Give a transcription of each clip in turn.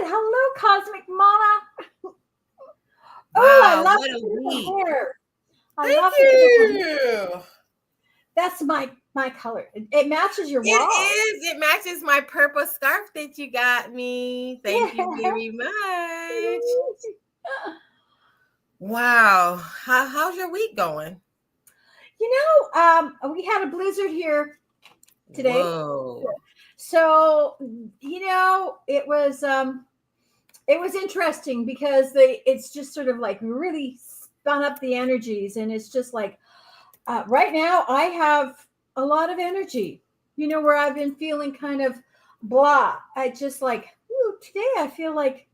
Hello, Cosmic Mama. Oh, I Wow, love what the a beautiful week. hair. I Thank love the beautiful hair. you. That's my color. It matches your It wall. is. It matches my purple scarf that you got me. Thank you Yeah. very much. Wow. How's your week going? We had a blizzard here today. Whoa. So, it was interesting because it's just sort of like really spun up the energies, and it's just like right now I have a lot of energy, where I've been feeling kind of blah. I just like, ooh, today I feel like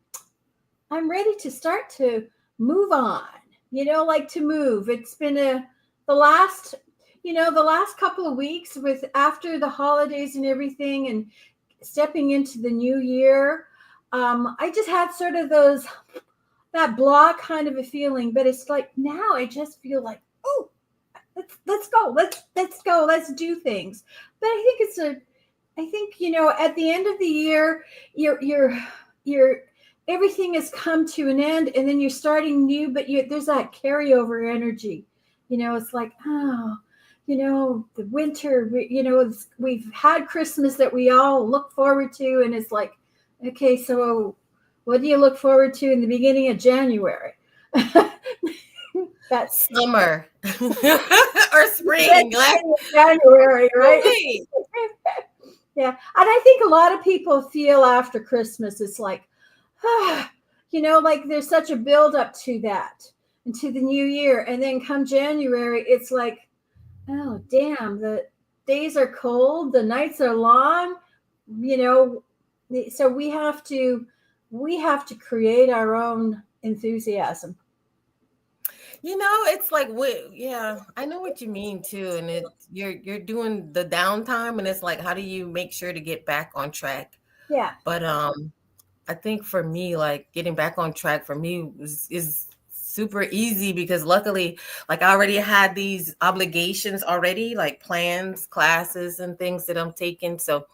I'm ready to start to move on, like to move. It's been the last, the last couple of weeks with after the holidays and everything and stepping into the new year. I just had sort of that block kind of a feeling, but it's like now I just feel like, oh, let's go, let's go, let's do things. But I think at the end of the year, you're everything has come to an end, and then you're starting new, but there's that carryover energy. It's like, oh, the winter. We've had Christmas that we all look forward to, and it's like, okay, so what do you look forward to in the beginning of January? That's Summer or spring. Like, January, right? wait. Yeah. And I think a lot of people feel after Christmas, it's like, like there's such a build up to that and to the new year. And then come January, it's like, oh, damn, the days are cold, the nights are long, you know. So we have to create our own enthusiasm. It's like what, yeah, I know what you mean too. And you're doing the downtime, and it's like, how do you make sure to get back on track? Yeah. But I think for me, like getting back on track for me is super easy because luckily, like I already had these obligations already, like plans, classes, and things that I'm taking. So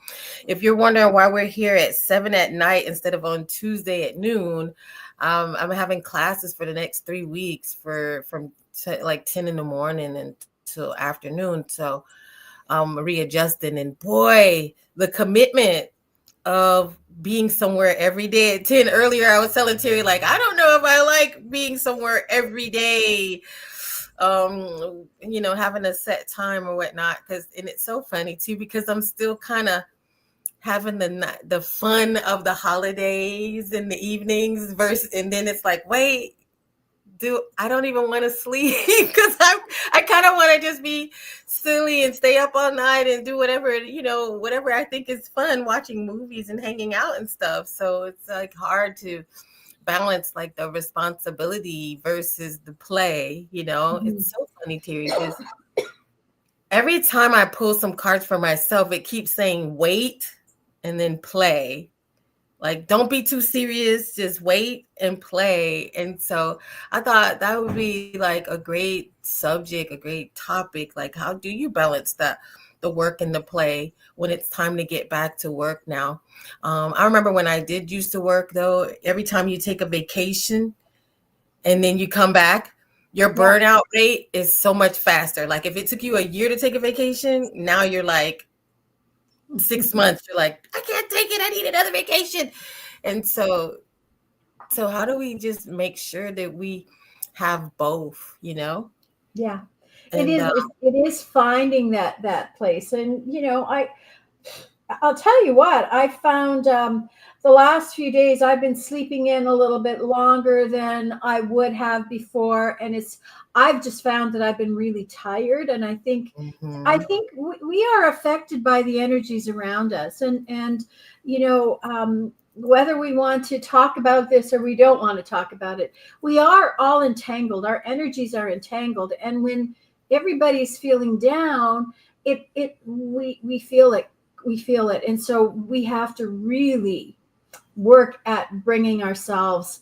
if you're wondering why we're here at 7 at night instead of on Tuesday at noon, I'm having classes for the next 3 weeks from like 10 in the morning until afternoon. So I'm readjusting, and boy, the commitment of being somewhere every day at 10 earlier. I was telling Terry, like, I don't know if I like being somewhere every day, having a set time or whatnot. And it's so funny too, because I'm still kind of having the fun of the holidays in the evenings versus, and then it's like, wait, I don't even want to sleep because I kind of want to just be silly and stay up all night and do whatever I think is fun, watching movies and hanging out and stuff. So it's like hard to balance like the responsibility versus the play. Mhm. It's so funny, Terry, because every time I pull some cards for myself, it keeps saying wait and then play. Like, don't be too serious, just wait and play. And so I thought that would be like a great subject, a great topic. Like, how do you balance the work and the play when it's time to get back to work now? I remember when I did used to work, though, every time you take a vacation and then you come back, your Yeah. burnout rate is so much faster. Like, if it took you a year to take a vacation, now you're like 6 months, you're like, I can't take it. I need another vacation. And so how do we just make sure that we have both? Yeah. It And is it is finding that place. And I'll tell you what, I found the last few days I've been sleeping in a little bit longer than I would have before, and I've just found that I've been really tired, and I Mhm. think we are affected by the energies around us, and whether we want to talk about this or we don't want to talk about it, we are all entangled. Our energies are entangled, and when everybody's feeling down, we feel it. We feel it, and so we have to really work at bringing ourselves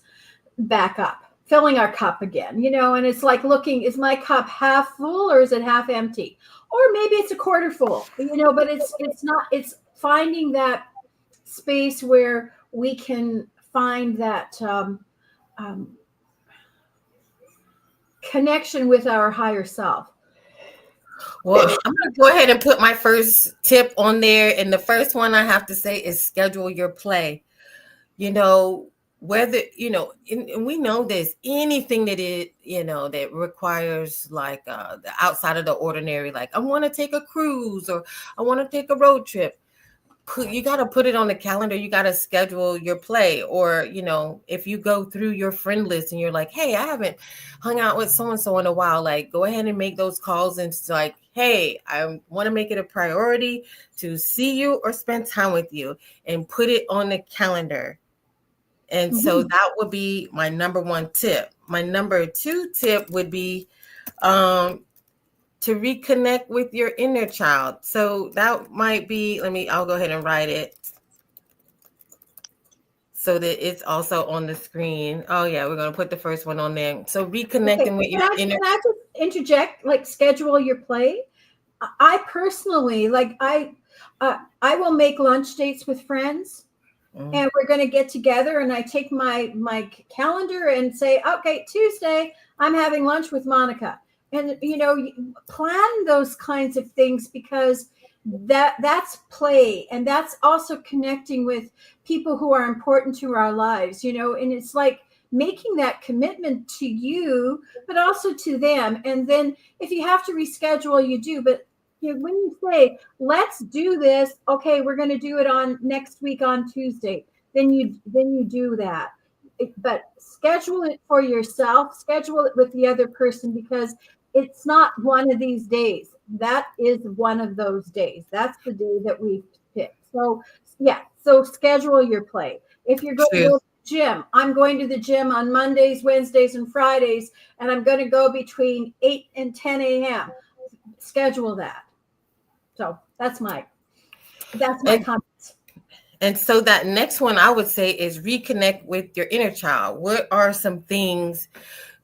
back up, filling our cup again, and it's like looking, is my cup half full or is it half empty? Or maybe it's a quarter full, but it's not, it's finding that space where we can find that um, connection with our higher self. Well, I'm going to go ahead and put my first tip on there. And the first one I have to say is schedule your play. You know, whether, and we know this, anything that that requires like outside of the ordinary, like I want to take a cruise or I want to take a road trip. You got to put it on the calendar. You got to schedule your play. Or, if you go through your friend list and you're like, hey, I haven't hung out with so-and-so in a while, like go ahead and make those calls and it's like, hey, I want to make it a priority to see you or spend time with you, and put it on the calendar. And so that would be my number one tip. My number two tip would be to reconnect with your inner child. So that might be, I'll go ahead and write it so that it's also on the screen. Oh yeah, we're going to put the first one on there. So reconnecting with your inner. Can I just interject, like schedule your play? I personally, like I will make lunch dates with friends. And we're going to get together, and I take my calendar and say, okay, Tuesday, I'm having lunch with Monica. And, plan those kinds of things, because that's play. And that's also connecting with people who are important to our lives, and it's like making that commitment to you, but also to them. And then if you have to reschedule, you do. But when you say, let's do this, okay, we're going to do it on next week on Tuesday, then you do that. But schedule it for yourself, schedule it with the other person, because it's not one of these days. That is one of those days. That's the day that we pick. So yeah, so schedule your play. If you're going to the gym, I'm going to the gym on Mondays, Wednesdays, and Fridays, and I'm going to go between 8 and 10 a.m. Schedule that. So that's my comments. And so that next one I would say is reconnect with your inner child. What are some things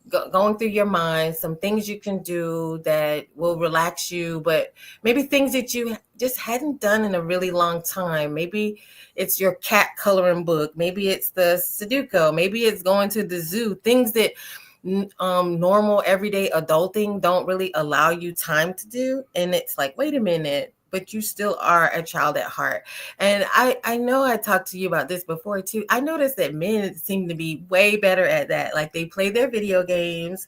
going through your mind, some things you can do that will relax you, but maybe things that you just hadn't done in a really long time? Maybe it's your cat coloring book. Maybe it's the Sudoku. Maybe it's going to the zoo. Things that normal everyday adulting don't really allow you time to do. And it's like, wait a minute, but you still are a child at heart. And I know I talked to you about this before too. I noticed that men seem to be way better at that. Like they play their video games,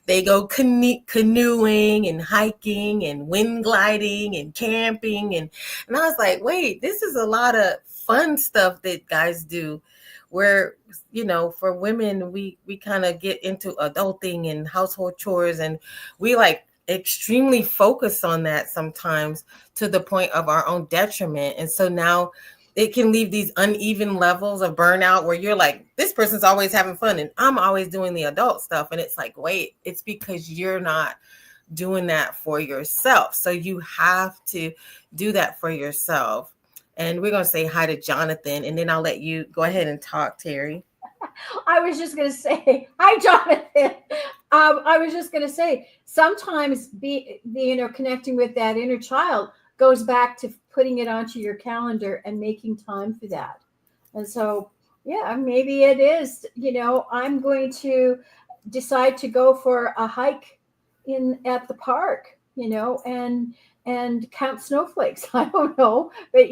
they go canoeing and hiking and wind gliding and camping. And I was like, wait, this is a lot of fun stuff that guys do, where, for women, we kind of get into adulting and household chores, and we like extremely focus on that sometimes to the point of our own detriment. And so now it can leave these uneven levels of burnout where you're like, this person's always having fun and I'm always doing the adult stuff. And it's like, wait, it's because you're not doing that for yourself. So you have to do that for yourself. And we're going to say hi to Jonathan, and then I'll let you go ahead and talk, Terry. I was just going to say, hi, Jonathan. I was just going to say, sometimes connecting with that inner child goes back to putting it onto your calendar and making time for that. And so, yeah, maybe it is, I'm going to decide to go for a hike at the park, and count snowflakes. I don't know, but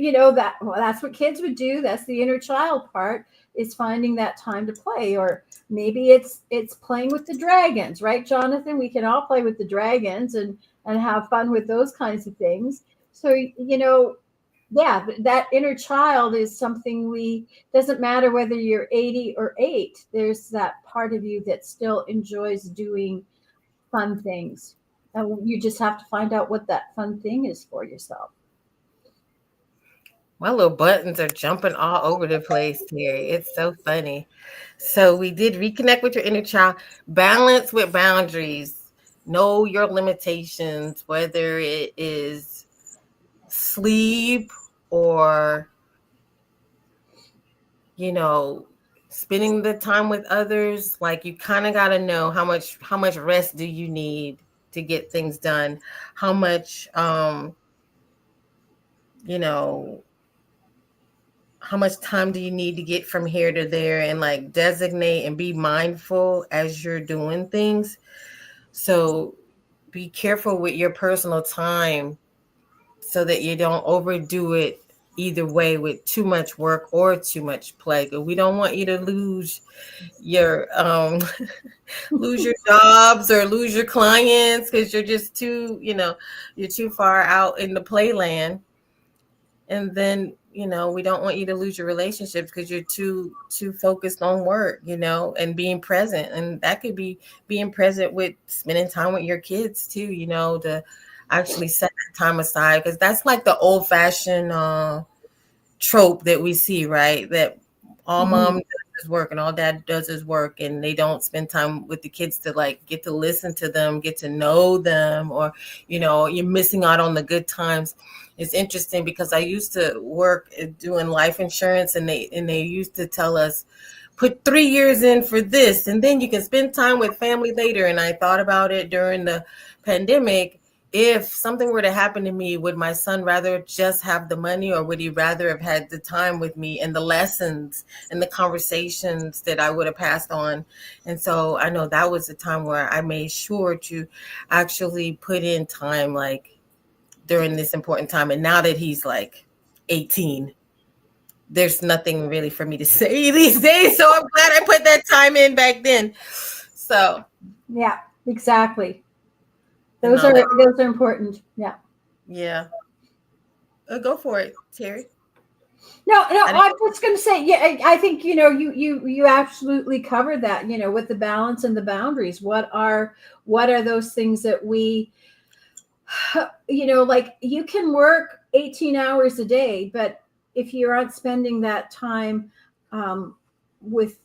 that's what kids would do. That's the inner child part, is finding that time to play. Or maybe it's playing with the dragons, right, Jonathan? We can all play with the dragons and have fun with those kinds of things. So, yeah, that inner child is something doesn't matter whether you're 80 or 8, there's that part of you that still enjoys doing fun things. And you just have to find out what that fun thing is for yourself. My little buttons are jumping all over the place, Terry. It's so funny. So we did reconnect with your inner child, balance with boundaries, know your limitations, whether it is sleep or, spending the time with others. Like you kind of got to know how much rest do you need to get things done, how much how much time do you need to get from here to there, and like designate and be mindful as you're doing things. So be careful with your personal time so that you don't overdo it either way with too much work or too much play. We don't want you to lose your lose your jobs or lose your clients because you're just too, you're too far out in the playland. And then, we don't want you to lose your relationships because you're too focused on work, and being present. And that could be being present with spending time with your kids too, to actually set that time aside, because that's like the old fashioned trope that we see, right? That all mom does is work and all dad does is work, and they don't spend time with the kids to like get to listen to them, get to know them, or you're missing out on the good times. It's interesting because I used to work doing life insurance, and they used to tell us, put 3 years in for this, and then you can spend time with family later. And I thought about it during the pandemic. If something were to happen to me, would my son rather just have the money, or would he rather have had the time with me and the lessons and the conversations that I would have passed on? And so I know that was the time where I made sure to actually put in time, like during this important time. And now that he's like 18, there's nothing really for me to say these days. So I'm glad I put that time in back then. So yeah, exactly. Those are important. Yeah. Yeah. Go for it, Terry. No, I'm just going to say, yeah, I think, you absolutely covered that, with the balance and the boundaries. What are those things that we, like you can work 18 hours a day, but if you aren't spending that time with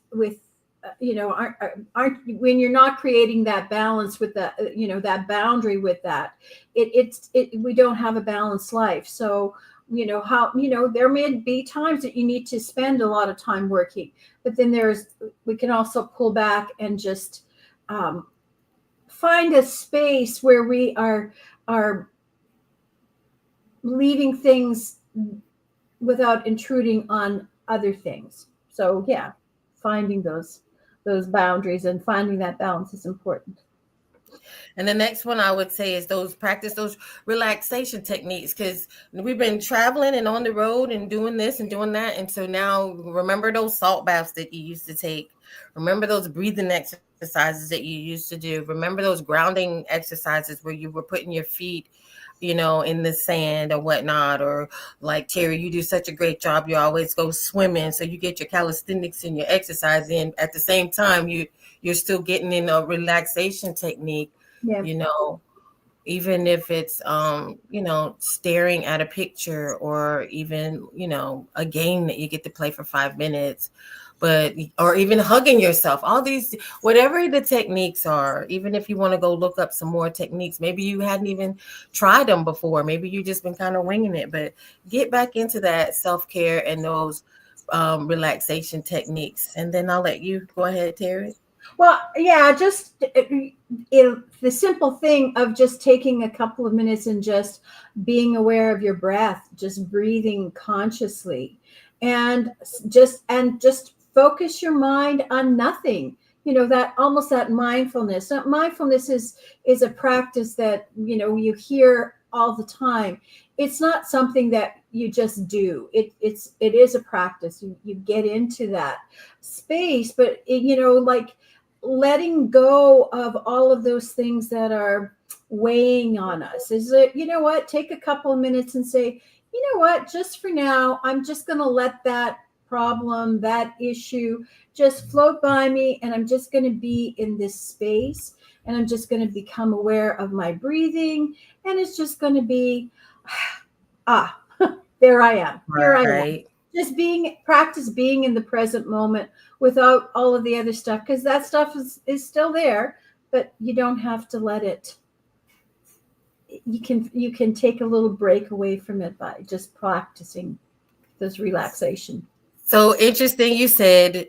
aren't when you're not creating that balance with that, that boundary with that, we don't have a balanced life. So there may be times that you need to spend a lot of time working, but then we can also pull back and just find a space where we are leaving things without intruding on other things. So yeah, finding those boundaries and finding that balance is important. And the next one I would say is practice those relaxation techniques, because we've been traveling and on the road and doing this and doing that. And so now remember those salt baths that you used to take. Remember those breathing exercises that you used to do. Remember those grounding exercises where you were putting your feet, in the sand or whatnot. Or like Terry, you do such a great job. You always go swimming. So you get your calisthenics and your exercise in at the same time. You're still getting in a relaxation technique. Yeah. Even if it's staring at a picture, or even a game that you get to play for 5 minutes, or even hugging yourself. All these, whatever the techniques are, even if you want to go look up some more techniques, maybe you hadn't even tried them before, maybe you just been kind of winging it, but get back into that self-care and those relaxation techniques. And then I'll let you go ahead, Terry. Well, yeah, just the simple thing of just taking a couple of minutes and just being aware of your breath, just breathing consciously, and just focus your mind on nothing. That almost that mindfulness. Now, mindfulness is a practice that you hear all the time. It's not something that you just do. It is a practice. You get into that space, but like letting go of all of those things that are weighing on us. Is it, what, take a couple of minutes and say, just for now, I'm just going to let that problem, that issue just float by me, and I'm just going to be in this space, and I'm just going to become aware of my breathing, and it's just going to be there I am. Here I am. Just practice being in the present moment without all of the other stuff, because that stuff is still there, but you don't have to let it. You can take a little break away from it by just practicing this relaxation. So interesting. You said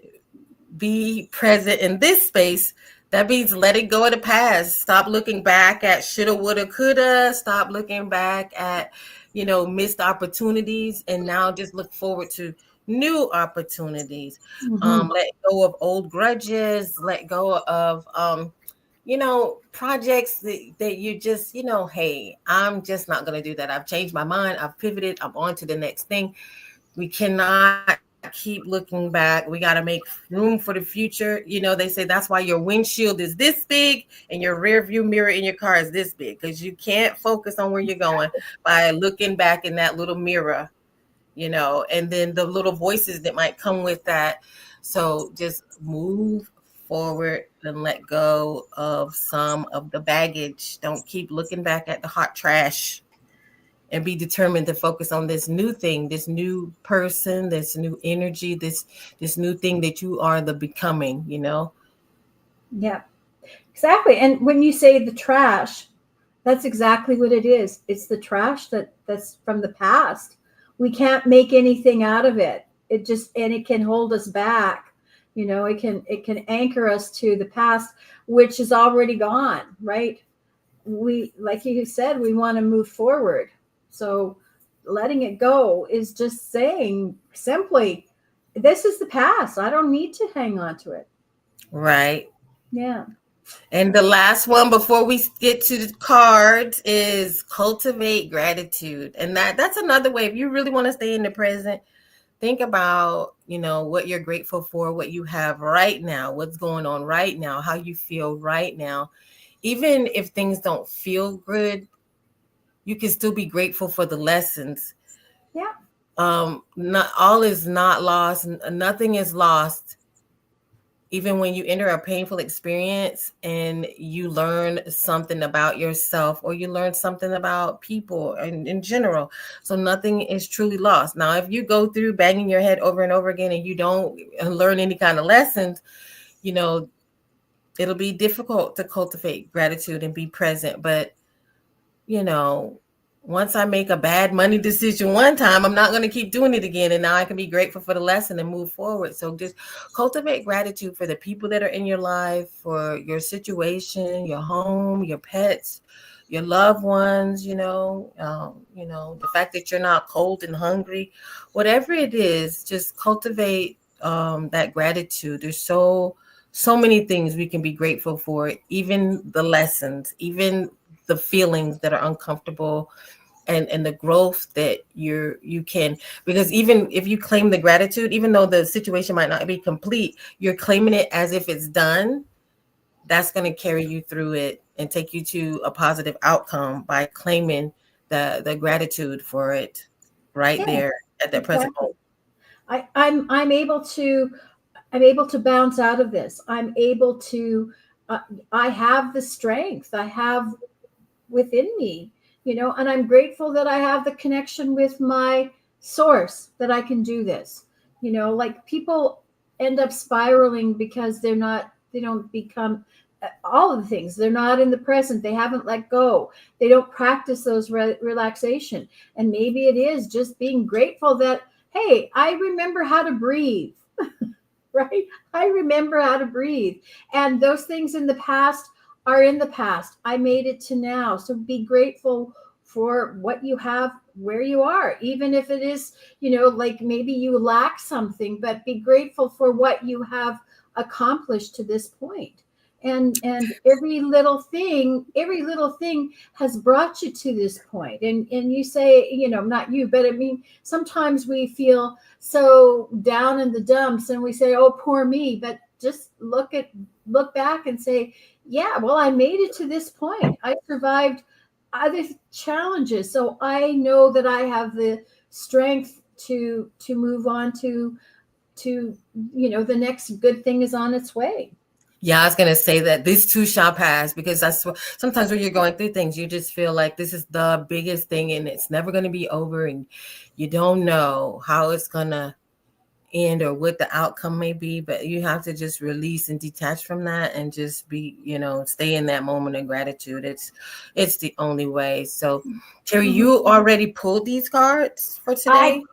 be present in this space. That means letting go of the past. Stop looking back at shoulda, woulda, coulda. Stop looking back at missed opportunities, and now just look forward to new opportunities. Mm-hmm. Let go of old grudges, let go of projects that you just, hey, I'm just not going to do that. I've changed my mind. I've pivoted. I'm on to the next thing. We cannot keep looking back. We got to make room for the future. They say that's why your windshield is this big and your rear view mirror in your car is this big, because you can't focus on where you're going by looking back in that little mirror, and then the little voices that might come with that. So just move forward and let go of some of the baggage. Don't keep looking back at the hot trash, and be determined to focus on this new thing, this new person, this new energy, this new thing that you are the becoming. Yeah, exactly. And when you say the trash, that's exactly what it is. It's the trash that's from the past. We can't make anything out of it. It can hold us back. It can anchor us to the past, which is already gone, right? We, like you said, we want to move forward. So letting it go is just saying simply, this is the past. I don't need to hang on to it. Right. Yeah. And the last one before we get to the cards is cultivate gratitude. And that's another way. If you really want to stay in the present, think about, what you're grateful for, what you have right now, what's going on right now, how you feel right now. Even if things don't feel good, you can still be grateful for the lessons. Yeah. Not all is not lost. Nothing is lost. Even when you enter a painful experience and you learn something about yourself, or you learn something about people in general. So nothing is truly lost. Now, if you go through banging your head over and over again and you don't learn any kind of lessons, it'll be difficult to cultivate gratitude and be present. But, once I make a bad money decision one time, I'm not going to keep doing it again. And now I can be grateful for the lesson and move forward. So just cultivate gratitude for the people that are in your life, for your situation, your home, your pets, your loved ones, the fact that you're not cold and hungry, whatever it is, just cultivate that gratitude. There's so many things we can be grateful for, even the lessons, even the feelings that are uncomfortable, and the growth that you can, because even if you claim the gratitude, even though the situation might not be complete, you're claiming it as if it's done. That's going to carry you through it and take you to a positive outcome by claiming the gratitude for it right Yeah. there at that present Exactly. moment. I'm able to bounce out of this. I'm able to. Uh, I have the strength. I have within me, and I'm grateful that I have the connection with my source, that I can do this. Like people end up spiraling because they don't become all of the things. They're not in the present. They haven't let go. They don't practice those relaxation. And maybe it is just being grateful that, hey, I remember how to breathe. Right? I remember how to breathe. And those things in the past are in the past. I made it to now. So be grateful for what you have where you are, even if it is, like maybe you lack something, but be grateful for what you have accomplished to this point. And every little thing has brought you to this point. And you say, not you, but I mean, sometimes we feel so down in the dumps and we say, oh, poor me. But just look back and say, yeah, well, I made it to this point. I survived other challenges. So I know that I have the strength to move on to the next good thing is on its way. Yeah, I was gonna say that this too shall pass, because that's what sometimes when you're going through things, you just feel like this is the biggest thing and it's never gonna be over, and you don't know how it's gonna end or what the outcome may be. But you have to just release and detach from that and just be, stay in that moment of gratitude. It's the only way. So Terri, Mhm. you already pulled these cards for I today?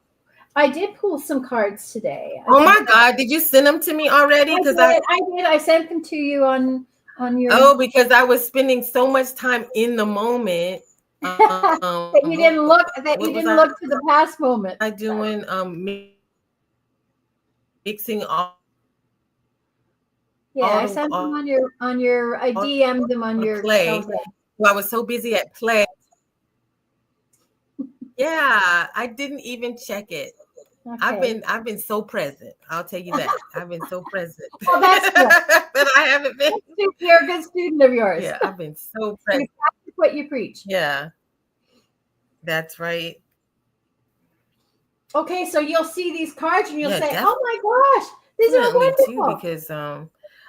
I did pull some cards today. I Oh think my God, did you send them to me already? I Because did. I did. I sent them to you on your. because I was spending so much time in the moment. That you what didn't was look, I that you didn't look to the past moment. doing? Mixing Yeah, I all sent them the on your I all DM'd them the on your play. telegram. Well, I was so busy at play. Yeah, I didn't even check it. Okay. I've been so present. I'll tell you that. I've been so present Well, that's good. that I haven't been. You're a good student of yours. Yeah, I've been so You present. practice what you preach. Yeah, that's right. Okay, so you'll see these cards and you'll Yeah, say, "Oh my gosh, these are definitely too. wonderful." Because I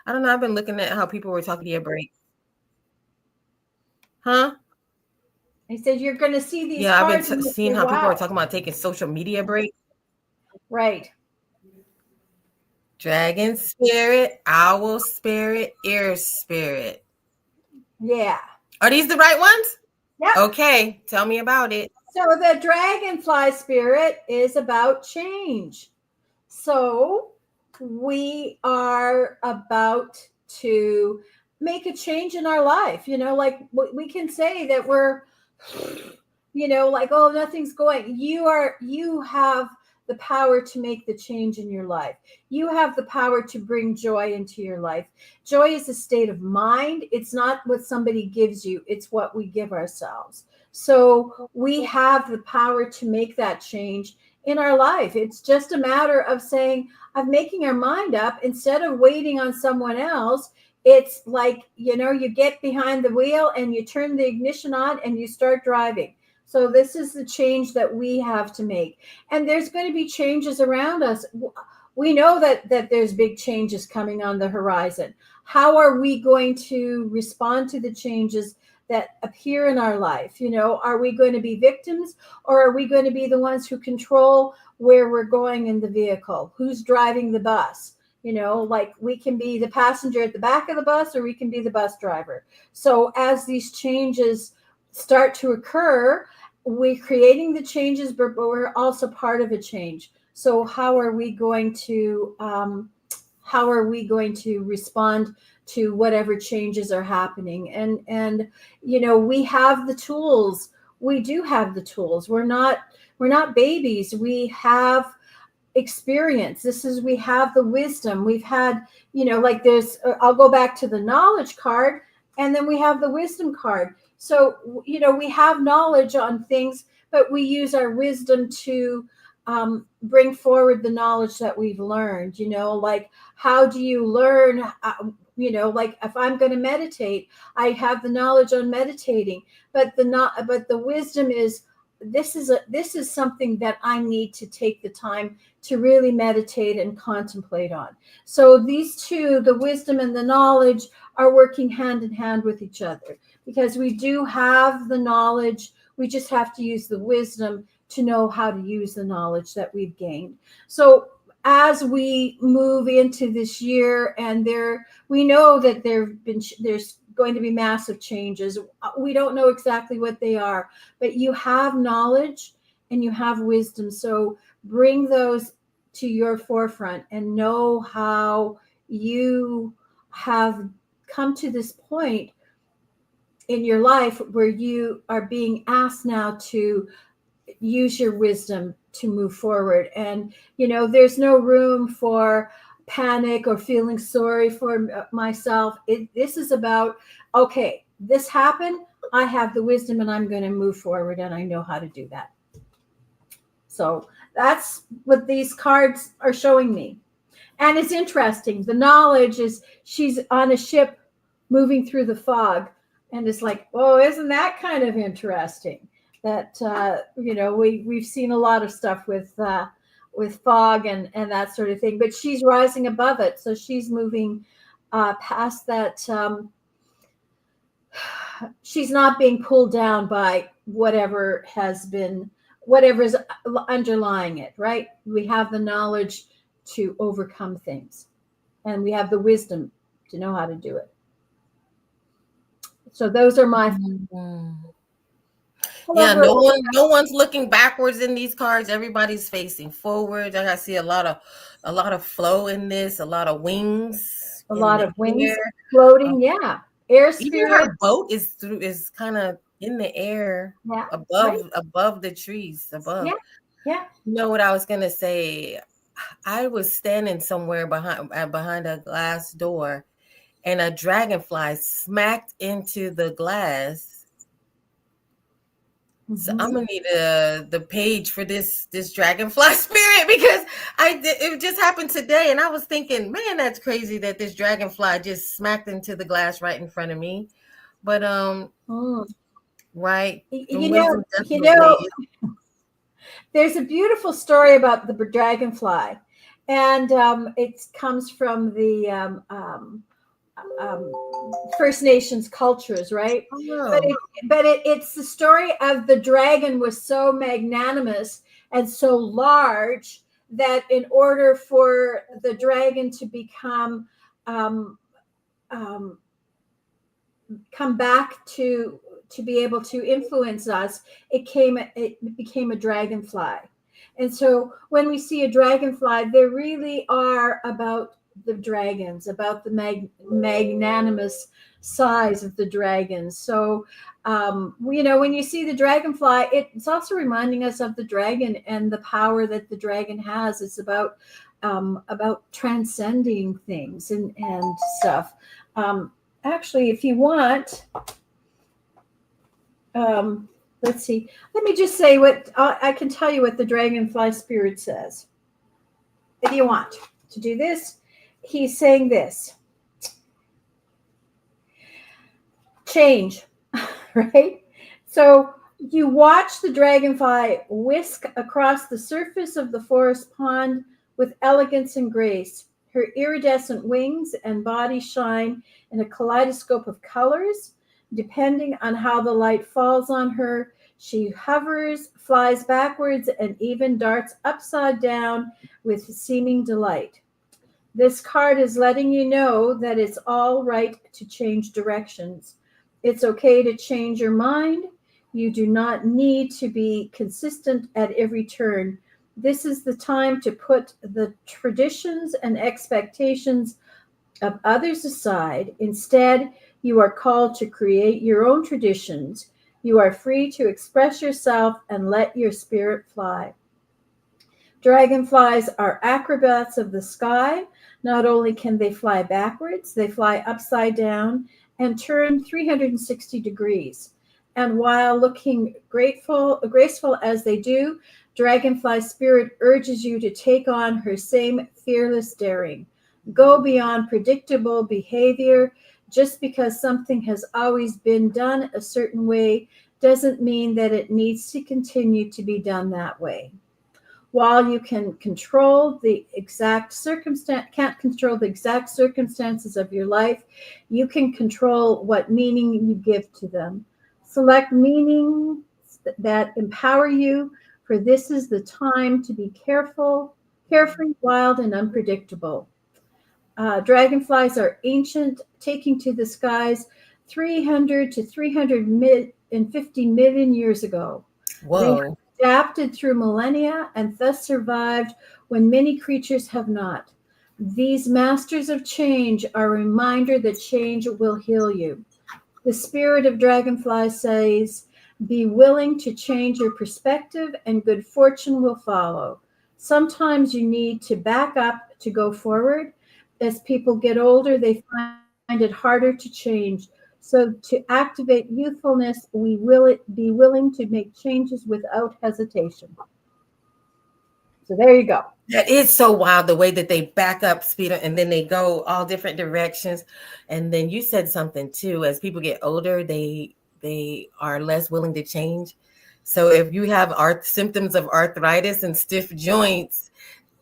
don't know. I've been looking at how people were talking to a break. Huh? I said you're going to see these Yeah, I've been cards and you'll seeing say, how people are "Wow." talking about taking social media breaks. Right. Dragon spirit, owl spirit, ear spirit. Yeah. Are these the right ones? Yep. Okay, tell me about it. So the dragonfly spirit is about change. So we are about to make a change in our life. Like we can say that we're, like, oh, nothing's going. You have the power to make the change in your life. You have the power to bring joy into your life. Joy is a state of mind. It's not what somebody gives you, it's what we give ourselves. So we have the power to make that change in our life. It's just a matter of making our mind up instead of waiting on someone else. It's like, you get behind the wheel and you turn the ignition on and you start driving. So this is the change that we have to make. And there's going to be changes around us. We know that there's big changes coming on the horizon. How are we going to respond to the changes that appear in our life? Are we going to be victims, or are we going to be the ones who control where we're going in the vehicle? Who's driving the bus? Like we can be the passenger at the back of the bus, or we can be the bus driver. So as these changes start to occur, we're creating the changes, but we're also part of a change. So how are we going to respond to whatever changes are happening? And we have the tools. We do have the tools. We're not babies. We have experience. We have the wisdom. We've had, like there's, I'll go back to the knowledge card, and then we have the wisdom card. So we have knowledge on things, but we use our wisdom to bring forward the knowledge that we've learned. Like, how do you learn? Like if I'm going to meditate, I have the knowledge on meditating, but the wisdom is, this is something that I need to take the time to really meditate and contemplate on. So these two, the wisdom and the knowledge, are working hand in hand with each other, because we do have the knowledge. We just have to use the wisdom to know how to use the knowledge that we've gained. So as we move into this year, and we know that there's going to be massive changes. We don't know exactly what they are, but you have knowledge and you have wisdom. So bring those to your forefront and know how you have come to this point in your life where you are being asked now to use your wisdom to move forward. And there's no room for panic or feeling sorry for myself. This is about, okay, this happened, I have the wisdom and I'm going to move forward, and I know how to do that. So that's what these cards are showing me. And it's interesting, the knowledge is, she's on a ship moving through the fog, and it's like, oh, isn't that kind of interesting? That we've seen a lot of stuff with fog and that sort of thing, but she's rising above it, so she's moving past that. She's not being pulled down by whatever's underlying it. Right? We have the knowledge to overcome things, and we have the wisdom to know how to do it. So those are my. Yeah, no one's looking backwards in these cards. Everybody's facing forward. I see a lot of flow in this, a lot of wings. A lot of wings air. floating, yeah. Air Even spirit. her boat is kind of, in the air, Yeah. Right. above the trees, above. Yeah. Yeah. You know what I was gonna say? I was standing somewhere behind a glass door, and a dragonfly smacked into the glass. So I'm Mhm. gonna need the page for this dragonfly spirit, because it just happened today, and I was thinking, man, that's crazy that this dragonfly just smacked into the glass right in front of me. But Mm. right, and You know, wisdom definitely. there's a beautiful story about the dragonfly, and it comes from the um, First Nations cultures, right? Oh, It's the story of the dragon was so magnanimous and so large that in order for the dragon to become um, um, come back to be able to influence us, it became a dragonfly. And so when we see a dragonfly, they really are about the dragons, about the magnanimous size of the dragons. So when you see the dragonfly, it's also reminding us of the dragon and the power that the dragon has. It's about transcending things and stuff. um, Actually, if you want, um, let's see. Let me just say what I can tell you what the dragonfly spirit says. If you want to do this, he's saying this: change, right? So you watch the dragonfly whisk across the surface of the forest pond with elegance and grace. Her iridescent wings and body shine in a kaleidoscope of colors. Depending on how the light falls on her, she hovers, flies backwards, and even darts upside down with seeming delight. This card is letting you know that it's all right to change directions. It's okay to change your mind. You do not need to be consistent at every turn. This is the time to put the traditions and expectations of others aside. Instead, you are called to create your own traditions. You are free to express yourself and let your spirit fly. Dragonflies are acrobats of the sky. Not only can they fly backwards, they fly upside down and turn 360 degrees. And while looking graceful as they do, Dragonfly Spirit urges you to take on her same fearless daring. Go beyond predictable behavior. Just because something has always been done a certain way doesn't mean that it needs to continue to be done that way. While you can control the exact circumstance, can't control the exact circumstances of your life, you can control what meaning you give to them. Select meanings that empower you, for this is the time to be careful, carefree, wild, and unpredictable. Dragonflies are ancient, taking to the skies 300 to 350 million years ago. They have whoa. adapted through millennia and thus survived when many creatures have not. These masters of change are a reminder that change will heal you. The spirit of dragonfly says, be willing to change your perspective and good fortune will follow. Sometimes you need to back up to go forward. As people get older, they find it harder to change. So, to activate youthfulness, we will be willing to make changes without hesitation. So, there you go. That is so wild, the way that they back up, speed up, and then they go all different directions. And then you said something too. As people get older, they are less willing to change. So if you have symptoms of arthritis and stiff joints,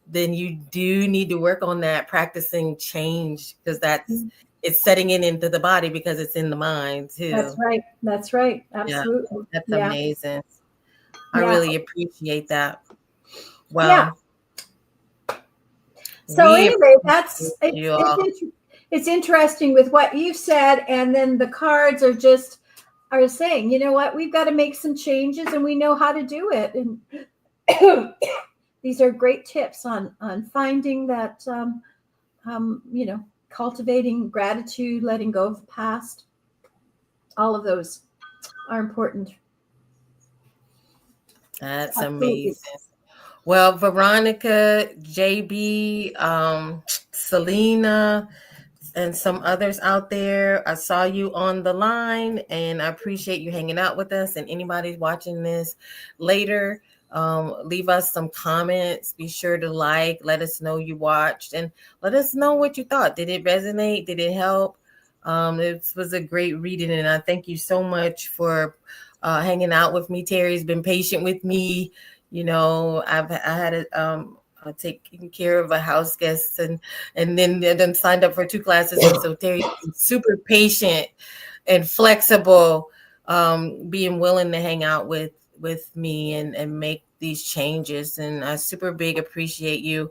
then you do need to work on that, practicing change, because it's setting it into the body because it's in the mind That's too. right. That's right. Yeah, Absolutely. that's Yeah. amazing. I Yeah. really appreciate that. Yeah. Well, So we anyway, appreciate you all. it's interesting with what you've said, and then the cards are saying, you know what, we've got to make some changes, and we know how to do it. And these are great tips on finding that, cultivating gratitude, letting go of the past, all of those. are important. That's Absolutely. amazing. Well, Veronica, JB, Selena, and some others out there, I saw you on the line, and I appreciate you hanging out with us. And anybody watching this later, leave us some comments. Be sure to let us know you watched, and let us know what you thought. Did it resonate? Did it help? This was a great reading, and I thank you so much for hanging out with me. Terry's been patient with me. You know, I had taking care of a house guest, and then signed up for 2 classes, and so Terry's been super patient and flexible, being willing to hang out with me and make these changes, and I super big appreciate you.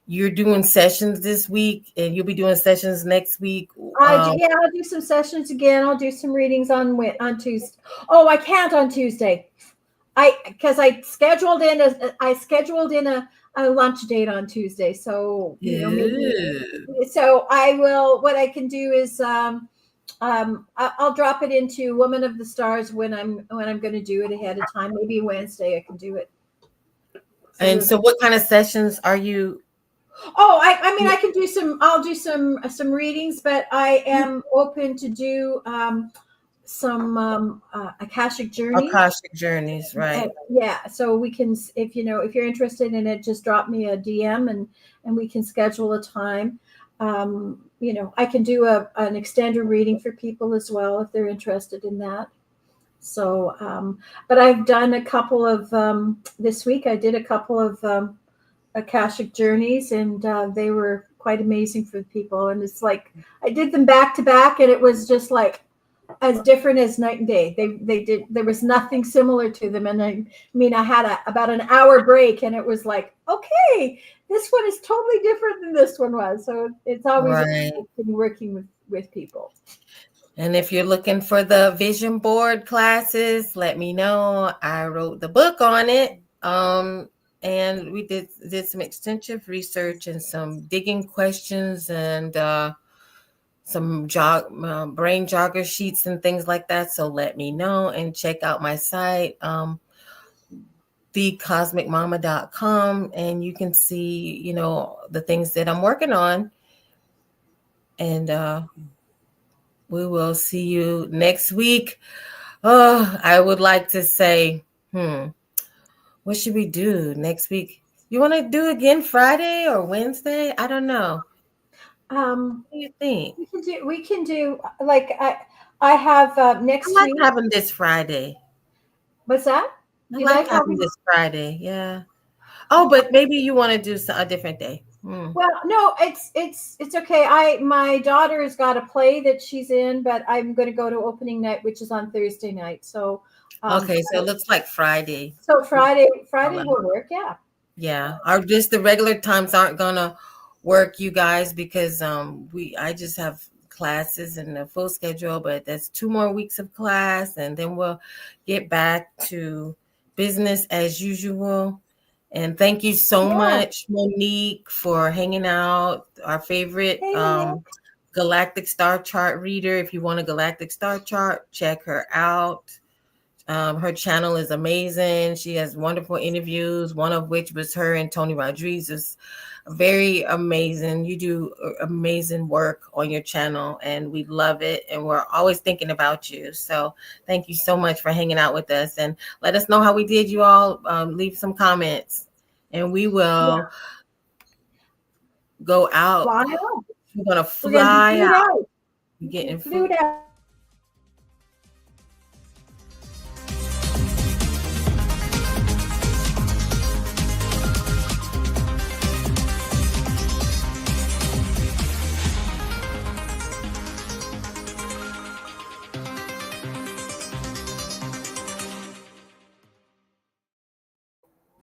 You're doing sessions this week, and you'll be doing sessions next week. Yeah, I'll do some sessions again. I'll do some readings on Tuesday. Oh, I can't on Tuesday. Because I scheduled in a lunch date on Tuesday. So maybe. So I will. What I can do is I'll drop it into Woman of the Stars when I'm going to do it ahead of time. Maybe Wednesday I can do it. So what kind of sessions are you? Oh, I mean, I can do some. I'll do some readings, but I am open to do some Akashic journeys, right? Yeah, so we can, if you're interested in it, just drop me a DM and we can schedule a time. I can do an extended reading for people as well if they're interested in that. So, but I've done a couple of this week. I did a couple of Akashic journeys, and they were quite amazing for the people. And it's like I did them back to back, and it was just like as different as night and day. There was nothing similar to them. And I mean, I had about an hour break, and it was like, okay, this one is totally different than this one was. So it's always working with people. And if you're looking for the vision board classes, let me know. I wrote the book on it. And we did some extensive research and some digging questions and some brain jogger sheets and things like that. So let me know and check out my site, thecosmicmama.com, and you can see, the things that I'm working on. And we will see you next week. Oh, I would like to say, what should we do next week? You want to do again Friday or Wednesday? I don't know. What do you think? We can do like I have next I like week. having this Friday. What's that? I like having this Friday. Yeah. Oh, but maybe you want to do a different day. Well, no, it's okay. My daughter has got a play that she's in, but I'm going to go to opening night, which is on Thursday night. So okay, so it looks like Friday. So Friday will work. Yeah. Yeah, just the regular times aren't gonna work, you guys, because I just have classes and a full schedule, but that's 2 more weeks of class, and then we'll get back to business as usual. And thank you so much, Monique, for hanging out. Our favorite galactic star chart reader. If you want a galactic star chart, check her out. Her channel is amazing. She has wonderful interviews, one of which was her and Tony Rodriguez. Very amazing. You do amazing work on your channel, and we love it. And we're always thinking about you. So thank you so much for hanging out with us, and let us know how we did, you all. Leave some comments, and we will go out. We're going to fly out. We're getting flew out.